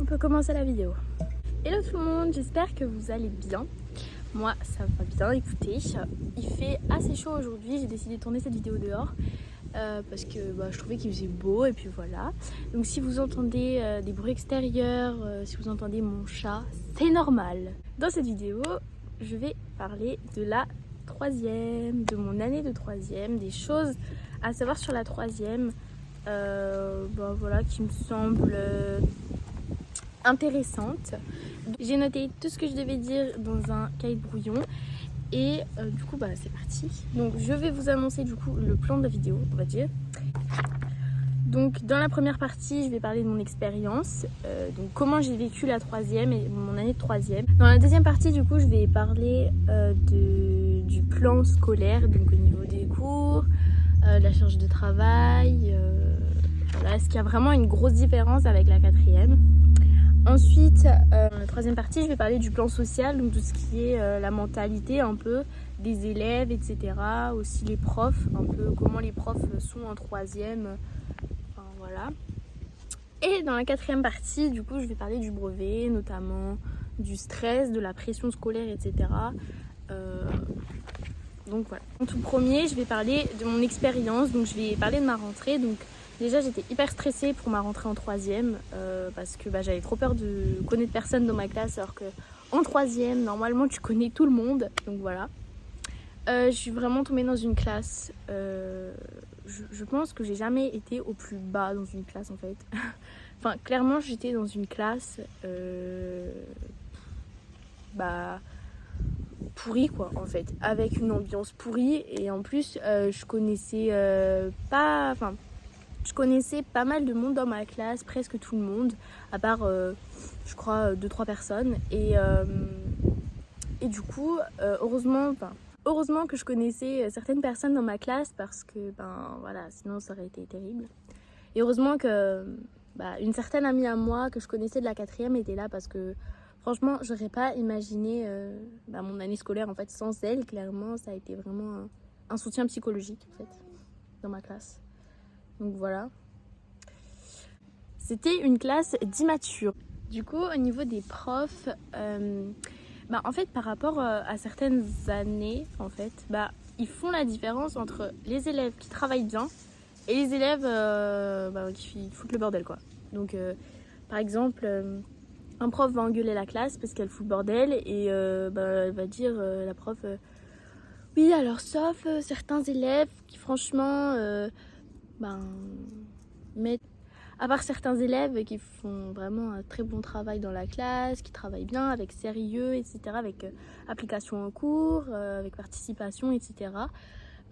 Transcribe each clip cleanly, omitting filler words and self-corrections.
on peut commencer la vidéo. Hello tout le monde, j'espère que vous allez bien. Moi ça va bien, écoutez, il fait assez chaud aujourd'hui, j'ai décidé de tourner cette vidéo dehors parce que je trouvais qu'il faisait beau et puis voilà. Donc si vous entendez des bruits extérieurs, si vous entendez mon chat, c'est normal. Dans cette vidéo, je vais parler de la troisième, de mon année de troisième, des choses à savoir sur la troisième, voilà, qui me semblent intéressantes. J'ai noté tout ce que je devais dire dans un cahier brouillon et du coup c'est parti. Donc je vais vous annoncer du coup le plan de la vidéo, on va dire. Donc dans la première partie je vais parler de mon expérience, donc comment j'ai vécu la troisième et mon année de troisième. Dans la deuxième partie du coup je vais parler du plan scolaire, donc au niveau des cours, de la charge de travail, voilà, est-ce qu'il y a vraiment une grosse différence avec la quatrième. Ensuite, dans la troisième partie, je vais parler du plan social, donc tout ce qui est la mentalité un peu des élèves, etc. Aussi les profs, un peu comment les profs sont en troisième, enfin voilà. Et dans la quatrième partie, du coup, je vais parler du brevet, notamment du stress, de la pression scolaire, etc. Donc voilà. En tout premier, je vais parler de mon expérience, donc je vais parler de ma rentrée. Donc déjà, j'étais hyper stressée pour ma rentrée en troisième parce que j'avais trop peur de connaître personne dans ma classe, alors que en troisième, normalement, tu connais tout le monde. Donc voilà. Je suis vraiment tombée dans une classe. Je pense que j'ai jamais été au plus bas dans une classe en fait. Enfin, clairement, j'étais dans une classe pourrie quoi en fait, avec une ambiance pourrie et en plus je connaissais pas mal de monde dans ma classe, presque tout le monde, à part je crois 2-3 personnes et du coup heureusement que je connaissais certaines personnes dans ma classe parce que voilà, sinon ça aurait été terrible. Et heureusement que une certaine amie à moi que je connaissais de la quatrième était là parce que franchement, j'aurais pas imaginé mon année scolaire en fait sans elle. Clairement, ça a été vraiment un soutien psychologique en fait dans ma classe. Donc voilà. C'était une classe d'immature. Du coup, au niveau des profs, en fait, par rapport à certaines années, en fait, ils font la différence entre les élèves qui travaillent bien et les élèves qui foutent le bordel quoi. Donc, par exemple. Un prof va engueuler la classe parce qu'elle fout le bordel et elle va dire la prof oui alors sauf certains élèves qui franchement mettent, à part certains élèves qui font vraiment un très bon travail dans la classe, qui travaillent bien avec sérieux, etc., avec application en cours, avec participation, etc.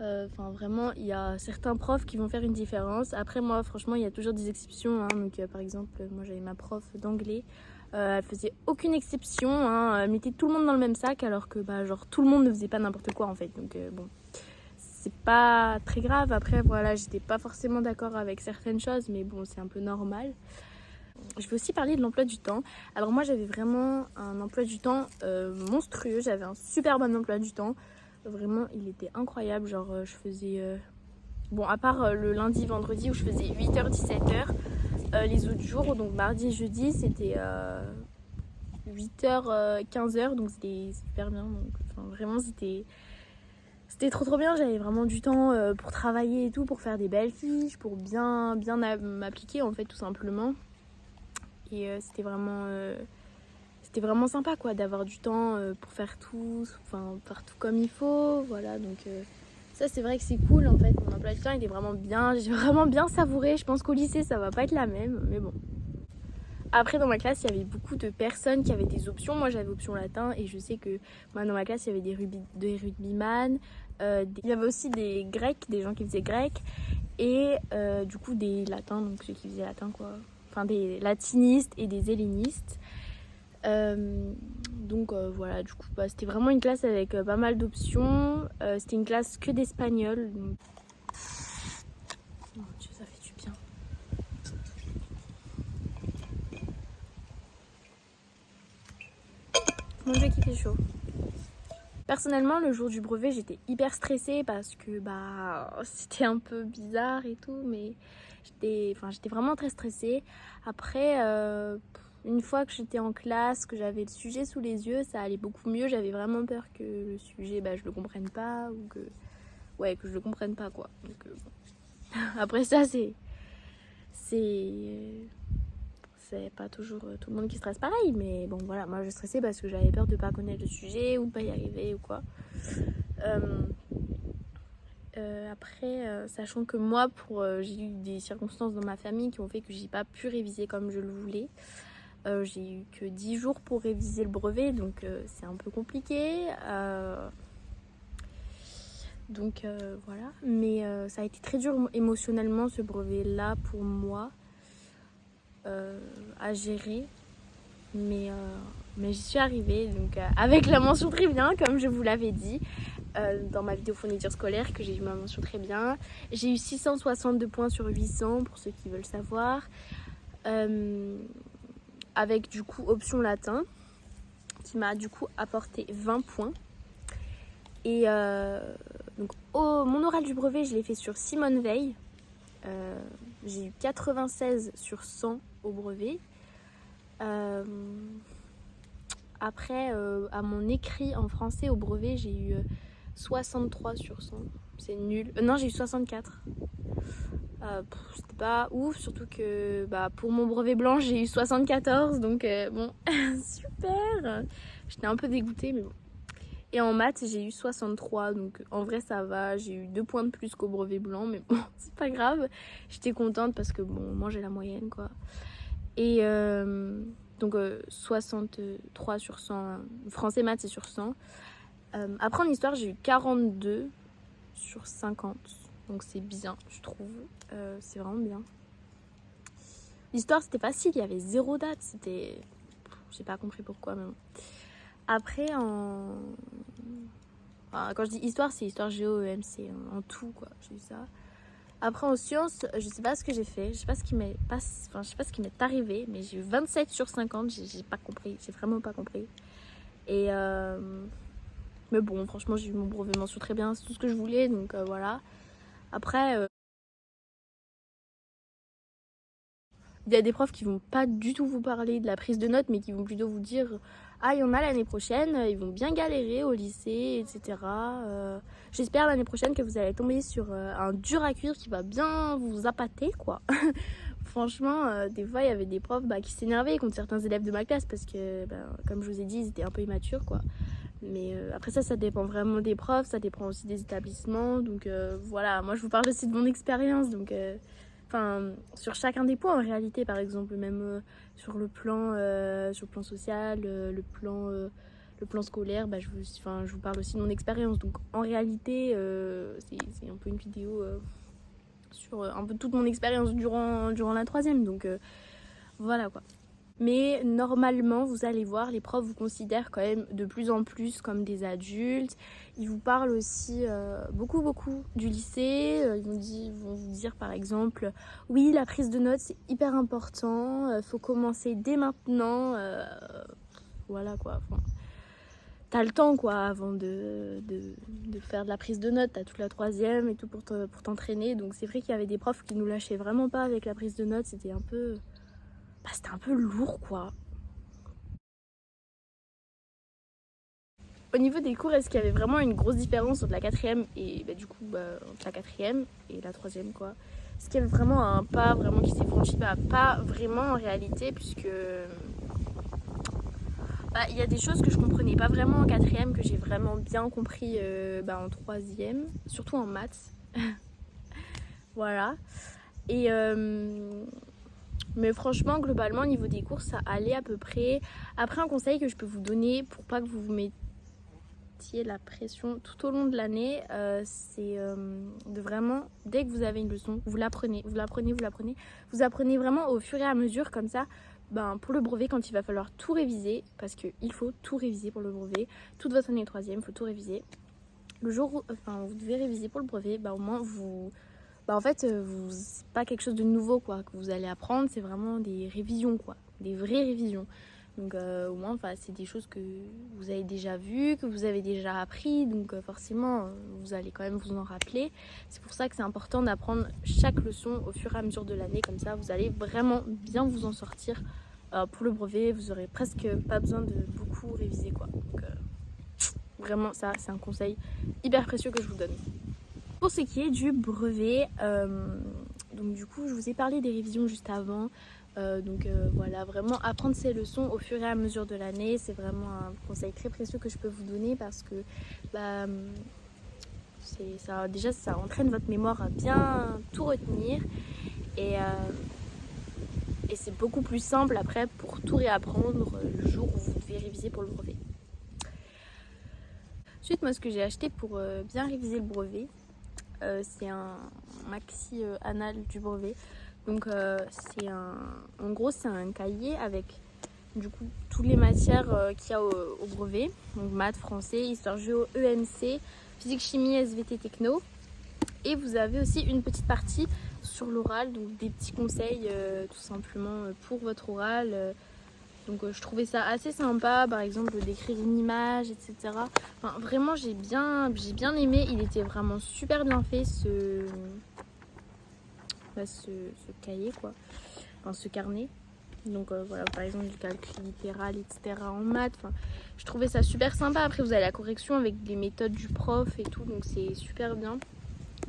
Vraiment, il y a certains profs qui vont faire une différence. Après, moi, franchement, il y a toujours des exceptions. Donc, par exemple, moi, j'avais ma prof d'anglais. Elle faisait aucune exception. Elle mettait tout le monde dans le même sac, alors que tout le monde ne faisait pas n'importe quoi, en fait. Donc, bon, c'est pas très grave. Après, voilà, j'étais pas forcément d'accord avec certaines choses, mais bon, c'est un peu normal. Je vais aussi parler de l'emploi du temps. Alors, moi, j'avais vraiment un emploi du temps monstrueux. J'avais un super bon emploi du temps. Vraiment, il était incroyable. Genre, je faisais... à part le lundi, vendredi où je faisais 8h, 17h. Les autres jours, donc mardi et jeudi, c'était 8h, 15h. Donc, c'était super bien. Donc, vraiment, c'était trop bien. J'avais vraiment du temps pour travailler et tout, pour faire des belles fiches, pour bien m'appliquer, en fait, tout simplement. Et c'était vraiment sympa quoi d'avoir du temps pour faire tout comme il faut, voilà. Donc ça c'est vrai que c'est cool en fait. Mon emploi du temps il est vraiment bien, j'ai vraiment bien savouré. Je pense qu'au lycée ça va pas être la même, mais bon. Après dans ma classe il y avait beaucoup de personnes qui avaient des options. Moi j'avais option latin et je sais que dans ma classe il y avait des rugbyman, il y avait aussi des grecs, des gens qui faisaient grec et du coup des latins, donc ceux qui faisaient latin quoi. Enfin des latinistes et des hellénistes. Voilà, du coup c'était vraiment une classe avec pas mal d'options. C'était une classe que d'espagnol. Donc... Oh mon Dieu, ça fait du bien. Mon Dieu qu'il fait chaud. Personnellement le jour du brevet j'étais hyper stressée parce que c'était un peu bizarre et tout, mais j'étais vraiment très stressée. Après Une fois que j'étais en classe, que j'avais le sujet sous les yeux, ça allait beaucoup mieux. J'avais vraiment peur que le sujet, je le comprenne pas ou que je le comprenne pas quoi. Donc, bon. Après ça, c'est pas toujours tout le monde qui stresse pareil, mais bon voilà, moi je stressais parce que j'avais peur de pas connaître le sujet ou de pas y arriver ou quoi. Après, sachant que moi, j'ai eu des circonstances dans ma famille qui ont fait que j'ai pas pu réviser comme je le voulais. J'ai eu que 10 jours pour réviser le brevet, donc c'est un peu compliqué. Donc voilà, mais ça a été très dur émotionnellement ce brevet-là pour moi à gérer. Mais j'y suis arrivée, donc avec la mention très bien, comme je vous l'avais dit. Dans ma vidéo fourniture scolaire que j'ai eu ma mention très bien. J'ai eu 662 points sur 800 pour ceux qui veulent savoir. Avec du coup option latin qui m'a du coup apporté 20 points. Et donc mon oral du brevet je l'ai fait sur Simone Veil. J'ai eu 96 sur 100 au brevet. Après à mon écrit en français au brevet j'ai eu 63 sur 100, c'est nul. Non, j'ai eu 64. C'était pas ouf, surtout que pour mon brevet blanc, j'ai eu 74, donc bon, super. J'étais un peu dégoûtée, mais bon. Et en maths, j'ai eu 63, donc en vrai, ça va. J'ai eu 2 points de plus qu'au brevet blanc, mais bon, c'est pas grave. J'étais contente parce que bon, moi j'ai la moyenne, quoi. Et donc 63 sur 100, français maths c'est sur 100. Après en histoire j'ai eu 42 sur 50, donc c'est bien je trouve, c'est vraiment bien. L'histoire c'était facile, il y avait 0 date, j'ai pas compris pourquoi mais bon. Après quand je dis histoire c'est histoire géo EMC en tout quoi, j'ai eu ça. Après en sciences je sais pas ce que j'ai fait, je sais pas ce qui m'est arrivé, mais j'ai eu 27 sur 50, j'ai pas compris, j'ai vraiment pas compris. Et mais bon, franchement, j'ai eu mon brevet mention très bien, c'est tout ce que je voulais, donc voilà. Après, il y a des profs qui vont pas du tout vous parler de la prise de notes, mais qui vont plutôt vous dire ah, il y en a l'année prochaine, ils vont bien galérer au lycée, etc. J'espère l'année prochaine que vous allez tomber sur un dur à cuire qui va bien vous appâter, quoi. Franchement, des fois, il y avait des profs qui s'énervaient contre certains élèves de ma classe parce que, comme je vous ai dit, ils étaient un peu immatures, quoi. Mais après ça dépend vraiment des profs, ça dépend aussi des établissements. Donc voilà, moi je vous parle aussi de mon expérience. Donc sur chacun des points en réalité, par exemple, même sur le plan social, le plan scolaire, je vous parle aussi de mon expérience. Donc en réalité, c'est un peu une vidéo sur un peu toute mon expérience durant la troisième. Donc voilà quoi. Mais normalement, vous allez voir, les profs vous considèrent quand même de plus en plus comme des adultes. Ils vous parlent aussi beaucoup du lycée. Ils vont vous dire par exemple, oui, la prise de notes c'est hyper important, faut commencer dès maintenant. Voilà quoi. T'as le temps quoi avant de faire de la prise de notes, t'as toute la troisième et tout pour t'entraîner. Donc c'est vrai qu'il y avait des profs qui nous lâchaient vraiment pas avec la prise de notes, c'était un peu lourd quoi. Au niveau des cours, est-ce qu'il y avait vraiment une grosse différence entre la quatrième et entre la quatrième et la troisième quoi? Est-ce qu'il y avait vraiment un pas vraiment qui s'est franchi? Pas vraiment en réalité, puisque il y a des choses que je comprenais pas vraiment en quatrième que j'ai vraiment bien compris en troisième, surtout en maths. Voilà. Et mais franchement, globalement, au niveau des cours, ça allait à peu près. Après, un conseil que je peux vous donner pour pas que vous vous mettiez la pression tout au long de l'année, c'est de vraiment, dès que vous avez une leçon, vous l'apprenez. Vous apprenez vraiment au fur et à mesure, comme ça. Pour le brevet, quand il va falloir tout réviser, parce qu'il faut tout réviser pour le brevet, toute votre année troisième, il faut tout réviser. Le jour où vous devez réviser pour le brevet, au moins c'est pas quelque chose de nouveau quoi que vous allez apprendre, c'est vraiment des révisions quoi, des vraies révisions. Donc au moins c'est des choses que vous avez déjà vues, que vous avez déjà appris, donc forcément vous allez quand même vous en rappeler. C'est pour ça que c'est important d'apprendre chaque leçon au fur et à mesure de l'année, comme ça vous allez vraiment bien vous en sortir pour le brevet, vous aurez presque pas besoin de beaucoup réviser quoi. Donc vraiment ça c'est un conseil hyper précieux que je vous donne. Pour ce qui est du brevet, donc du coup je vous ai parlé des révisions juste avant. Voilà, vraiment apprendre ses leçons au fur et à mesure de l'année, c'est vraiment un conseil très précieux que je peux vous donner parce que déjà ça entraîne votre mémoire à bien tout retenir et c'est beaucoup plus simple après pour tout réapprendre le jour où vous devez réviser pour le brevet. Ensuite, moi ce que j'ai acheté pour bien réviser le brevet, c'est un maxi annal du brevet. Donc en gros c'est un cahier avec du coup toutes les matières qu'il y a au brevet. Donc maths, français, histoire géo, EMC, physique, chimie, SVT, techno. Et vous avez aussi une petite partie sur l'oral, donc des petits conseils tout simplement pour votre oral. Donc je trouvais ça assez sympa, par exemple d'écrire une image, etc. Enfin, vraiment j'ai bien aimé, il était vraiment super bien fait ce cahier quoi, enfin ce carnet. Donc voilà, par exemple du calcul littéral, etc. en maths. Enfin, je trouvais ça super sympa. Après vous avez la correction avec les méthodes du prof et tout, donc c'est super bien.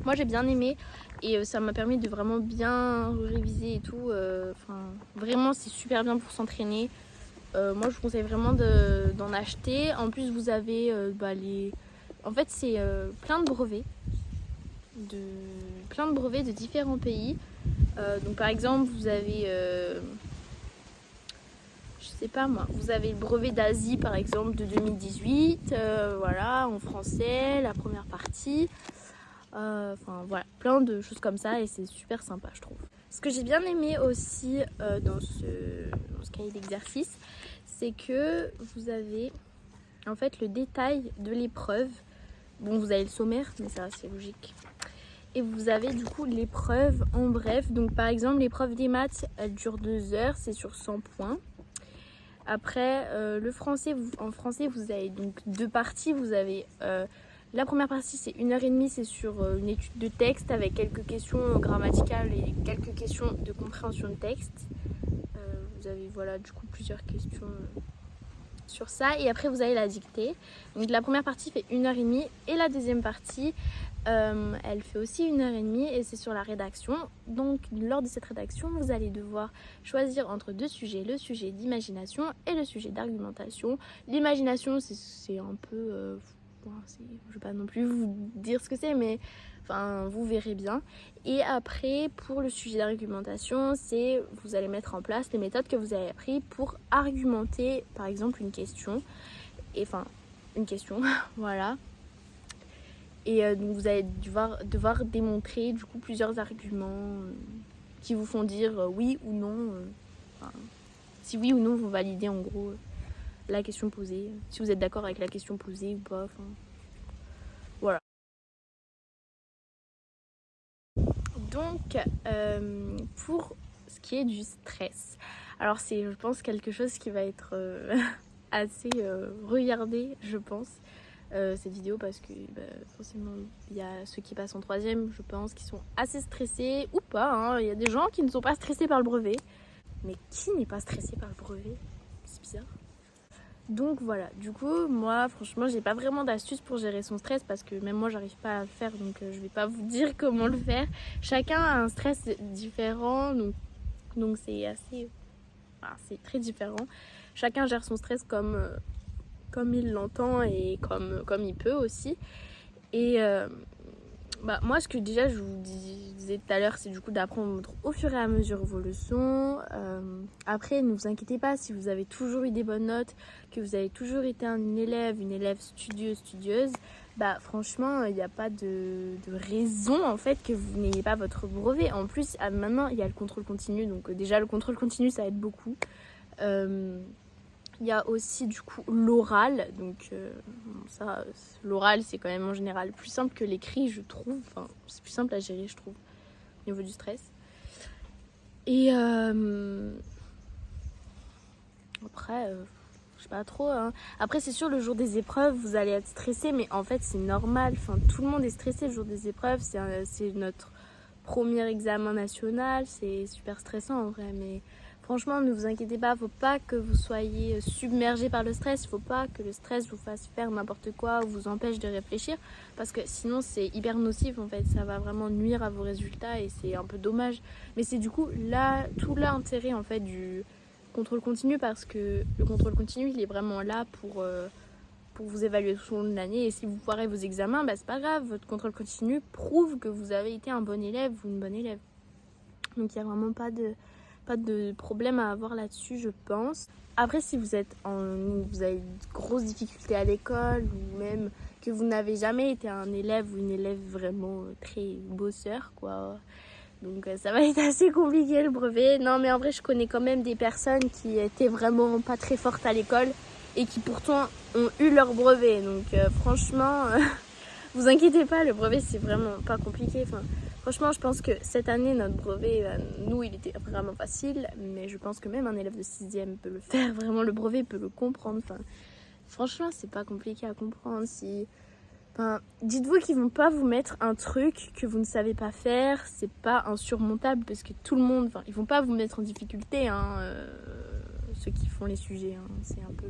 Moi j'ai bien aimé et ça m'a permis de vraiment bien réviser et tout. Vraiment c'est super bien pour s'entraîner. Moi je vous conseille vraiment d'en acheter. En plus vous avez en fait c'est plein de brevets de différents pays. Donc par exemple vous avez je sais pas moi, vous avez le brevet d'Asie par exemple de 2018, voilà, en français, la première partie. Voilà, plein de choses comme ça et c'est super sympa je trouve. Ce que j'ai bien aimé aussi dans ce cahier d'exercice, c'est que vous avez en fait le détail de l'épreuve. Bon, vous avez le sommaire, mais ça c'est logique. Et vous avez du coup l'épreuve en bref. Donc par exemple l'épreuve des maths, elle dure 2 heures, c'est sur 100 points. Après le français, en français vous avez donc 2 parties. Vous avez la première partie c'est 1h30, c'est sur une étude de texte avec quelques questions grammaticales et quelques questions de compréhension de texte. Vous avez voilà du coup plusieurs questions sur ça et après vous avez la dictée. Donc la première partie fait 1h30 et la deuxième partie elle fait aussi 1h30 et c'est sur la rédaction. Donc lors de cette rédaction vous allez devoir choisir entre 2 sujets, le sujet d'imagination et le sujet d'argumentation. L'imagination c'est un peu je ne vais pas non plus vous dire ce que c'est, mais enfin vous verrez bien. Et après pour le sujet d'argumentation, c'est vous allez mettre en place les méthodes que vous avez apprises pour argumenter par exemple une question. Voilà. Et donc vous allez devoir démontrer du coup plusieurs arguments qui vous font dire oui ou non. Si oui ou non vous validez en gros la question posée, si vous êtes d'accord avec la question posée ou pas. Voilà. Donc pour ce qui est du stress, alors c'est je pense quelque chose qui va être assez regardé je pense. Cette vidéo parce que forcément il y a ceux qui passent en 3e je pense qui sont assez stressés ou pas hein. Il y a des gens qui ne sont pas stressés par le brevet, mais qui n'est pas stressé par le brevet? C'est bizarre. Donc voilà, du coup moi franchement j'ai pas vraiment d'astuce pour gérer son stress parce que même moi j'arrive pas à le faire, donc je vais pas vous dire comment le faire. Chacun a un stress différent, donc c'est assez c'est très différent. Chacun gère son stress comme il l'entend et comme il peut aussi. Et moi ce que déjà je vous disais tout à l'heure, c'est du coup d'apprendre au fur et à mesure vos leçons. Après ne vous inquiétez pas si vous avez toujours eu des bonnes notes, que vous avez toujours été une élève studieuse, franchement il n'y a pas de raison en fait que vous n'ayez pas votre brevet. En plus maintenant il y a le contrôle continu, donc déjà le contrôle continu ça aide beaucoup. Il y a aussi du coup l'oral, donc l'oral c'est quand même en général plus simple que l'écrit je trouve, enfin c'est plus simple à gérer je trouve au niveau du stress. Et après je sais pas trop hein. Après c'est sûr le jour des épreuves vous allez être stressé, mais en fait c'est normal, enfin tout le monde est stressé le jour des épreuves, c'est notre premier examen national, c'est super stressant en vrai, mais Franchement, ne vous inquiétez pas, faut pas que vous soyez submergé par le stress, faut pas que le stress vous fasse faire n'importe quoi ou vous empêche de réfléchir, parce que sinon c'est hyper nocif en fait, ça va vraiment nuire à vos résultats et c'est un peu dommage. Mais c'est du coup là tout l'intérêt en fait du contrôle continu, parce que le contrôle continu il est vraiment là pour vous évaluer tout au long de l'année, et si vous foirez vos examens, bah c'est pas grave, votre contrôle continu prouve que vous avez été un bon élève ou une bonne élève. Donc il n'y a vraiment pas de problème à avoir là-dessus, je pense. Après, si vous vous avez de grosses difficultés à l'école, ou même que vous n'avez jamais été un élève ou une élève vraiment très bosseur, quoi. Donc ça va être assez compliqué le brevet. Non, mais en vrai, je connais quand même des personnes qui étaient vraiment pas très fortes à l'école et qui pourtant ont eu leur brevet. Donc franchement, vous inquiétez pas, le brevet c'est vraiment pas compliqué. Enfin, franchement, je pense que cette année, notre brevet, nous, il était vraiment facile, mais je pense que même un élève de 6e peut le faire. Vraiment, le brevet peut le comprendre. Enfin, franchement, c'est pas compliqué à comprendre. Enfin, dites-vous qu'ils vont pas vous mettre un truc que vous ne savez pas faire, c'est pas insurmontable, parce que tout le monde, enfin, ils vont pas vous mettre en difficulté, hein, ceux qui font les sujets, hein. C'est un peu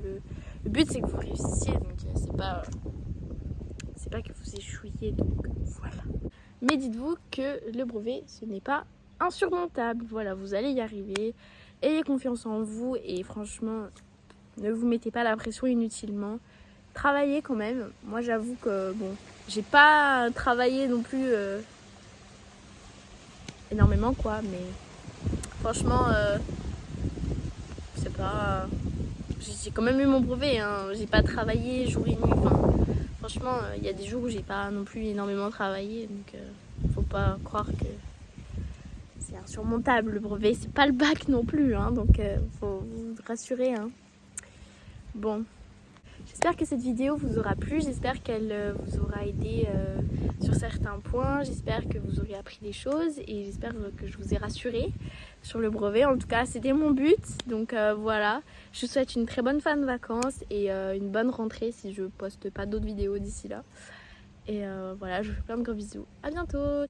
le but, c'est que vous réussissiez, donc c'est pas que vous échouiez, donc voilà. Mais dites-vous que le brevet, ce n'est pas insurmontable. Voilà, vous allez y arriver. Ayez confiance en vous et franchement, ne vous mettez pas la pression inutilement. Travaillez quand même. Moi, j'avoue que bon, j'ai pas travaillé non plus énormément, quoi. Mais franchement, c'est pas. J'ai quand même eu mon brevet. Hein. J'ai pas travaillé jour et nuit. Enfin, franchement, il y a des jours où j'ai pas non plus énormément travaillé, donc faut pas croire que c'est insurmontable le brevet. C'est pas le bac non plus, hein, donc faut vous rassurer. Hein. Bon, j'espère que cette vidéo vous aura plu, j'espère qu'elle vous aura aidé sur certains points, j'espère que vous aurez appris des choses et j'espère que je vous ai rassuré sur le brevet. En tout cas, c'était mon but, donc voilà. Je vous souhaite une très bonne fin de vacances et une bonne rentrée si je poste pas d'autres vidéos d'ici là. Et voilà, je vous fais plein de gros bisous. À bientôt!